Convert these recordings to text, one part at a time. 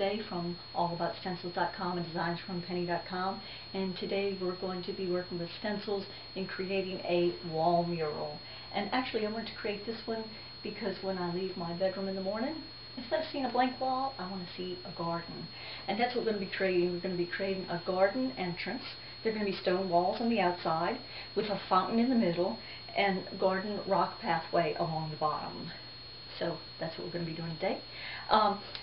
today from allaboutstencils.com and designsfrompenny.com, and today we're going to be working with stencils in creating a wall mural. And actually I wanted to create this one because when I leave my bedroom in the morning, instead of seeing a blank wall, I want to see a garden. And that's what we're going to be creating. We're going to be creating a garden entrance. There are going to be stone walls on the outside with a fountain in the middle and garden rock pathway along the bottom. So that's what we're going to be doing today.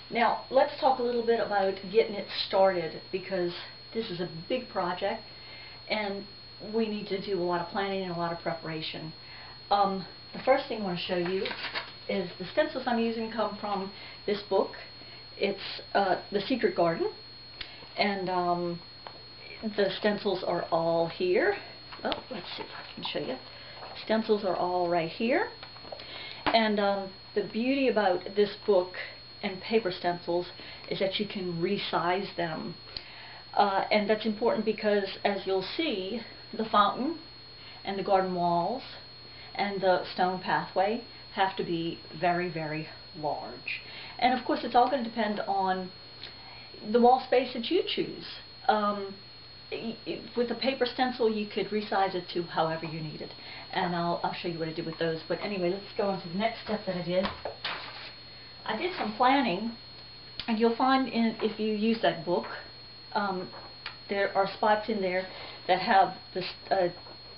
Now let's talk a little bit about getting it started, because this is a big project and we need to do a lot of planning and a lot of preparation. The first thing I want to show you is the stencils I'm using come from this book. It's The Secret Garden, and the stencils are all here. Oh, let's see if I can show you. Stencils are all right here. And the beauty about this book and paper stencils is that you can resize them. And that's important because, as you'll see, the fountain and the garden walls and the stone pathway have to be very, very large. And of course it's all going to depend on the wall space that you choose. With a paper stencil you could resize it to however you need it, and I'll show you what I did with those. But anyway, let's go on to the next step that I did. I did some planning, and you'll find if you use that book, there are spots in there that have this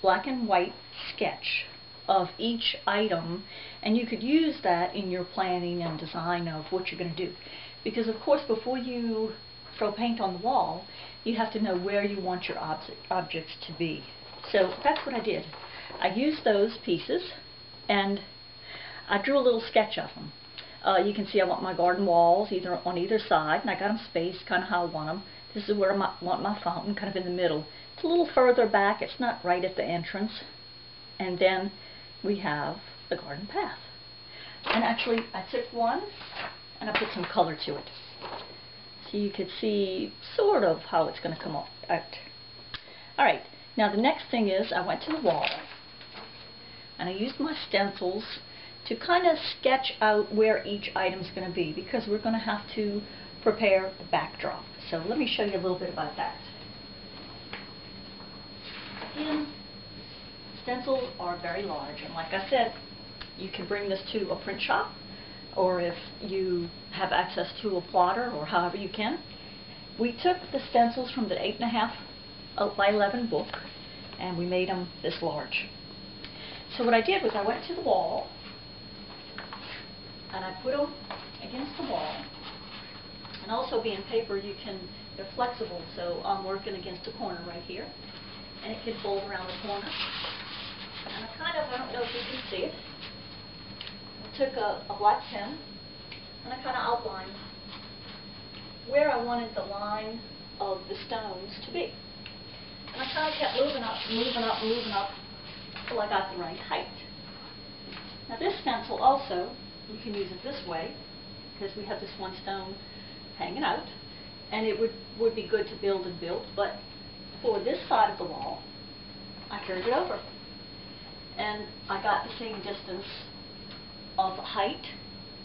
black and white sketch of each item, and you could use that in your planning and design of what you're going to do. Because of course before you throw paint on the wall, you have to know where you want your objects to be. So that's what I did. I used those pieces and I drew a little sketch of them. You can see I want my garden walls either on either side, and I got them spaced kind of how I want them. This is where I want my fountain, kind of in the middle. It's a little further back, it's not right at the entrance. And then we have the garden path. And actually I took one and I put some color to it, so you could see sort of how it's going to come out. Alright, now the next thing is I went to the wall and I used my stencils to kind of sketch out where each item is going to be, because we're going to have to prepare the backdrop. So let me show you a little bit about that. Again, stencils are very large, and like I said, you can bring this to a print shop, or if you have access to a plotter, or however you can. We took the stencils from the 8.5 by 11 book and we made them this large. So what I did was I went to the wall and I put them against the wall. And also, being paper, they're flexible, so I'm working against a corner right here, and it can fold around the corner. And I don't know if you can see it, I took a black pen and I kind of outlined where I wanted the line of the stones to be. And I kind of kept moving up, moving up, moving up until I got the right height. Now this stencil also, you can use it this way, because we have this one stone hanging out, and it would be good to build and build, but for this side of the wall, I carried it over. And I got the same distance of height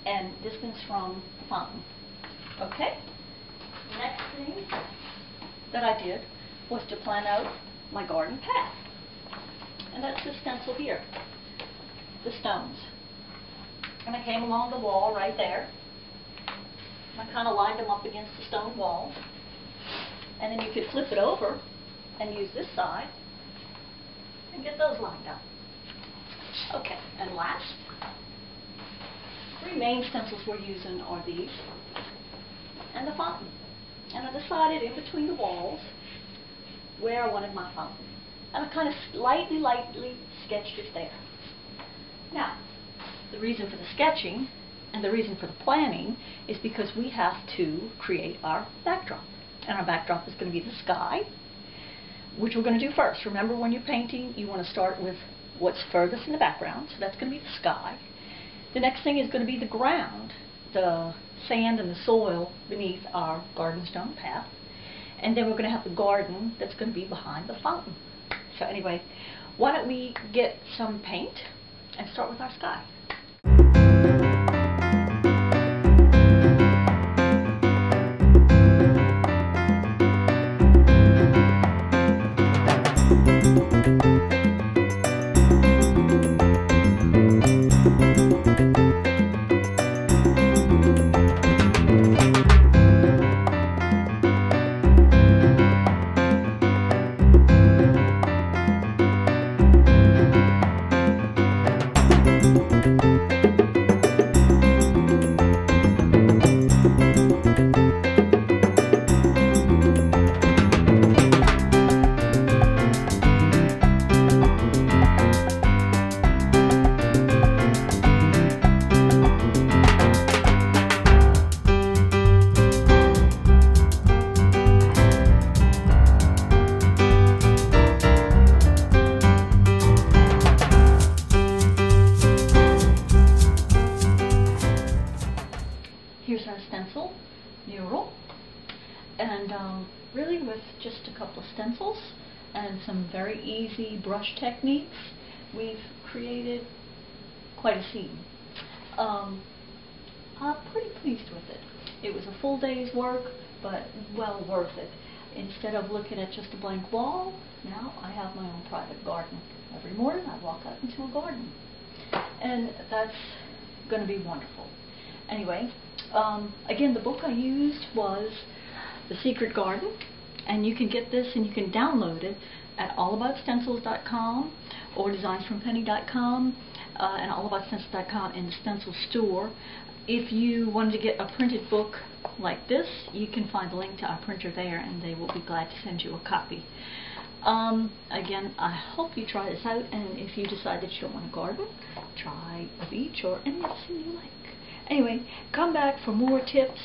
and distance from the fountain. Okay? Next thing that I did was to plan out my garden path. And that's the stencil here, the stones. And I came along the wall right there. And I kind of lined them up against the stone wall. And then you could flip it over and use this side and get those lined up. Okay, and last, three main stencils we're using are these and the fountain. And I decided in between the walls where I wanted my fountain. And I kind of lightly sketched it there. Now, the reason for the sketching and the reason for the planning is because we have to create our backdrop. And our backdrop is going to be the sky, which we're going to do first. Remember, when you're painting, you want to start with what's furthest in the background, so that's going to be the sky. The next thing is going to be the ground, the sand and the soil beneath our garden stone path. And then we're going to have the garden that's going to be behind the fountain. So anyway, why don't we get some paint and start with our sky. really with just a couple of stencils and some very easy brush techniques, we've created quite a scene. I'm pretty pleased with it. It was a full day's work, but well worth it. Instead of looking at just a blank wall, now I have my own private garden. Every morning I walk out into a garden. And that's going to be wonderful. Anyway, again, the book I used was The Secret Garden, and you can get this and you can download it at allaboutstencils.com or designsfrompenny.com and allaboutstencils.com in the stencil store. If you wanted to get a printed book like this, you can find the link to our printer there, and they will be glad to send you a copy. Again, I hope you try this out, and if you decide that you don't want a garden, try a beach or any other thing you like. Anyway, come back for more tips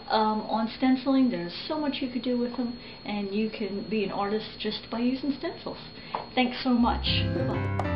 on stenciling. There's so much you could do with them, and you can be an artist just by using stencils. Thanks so much. Bye.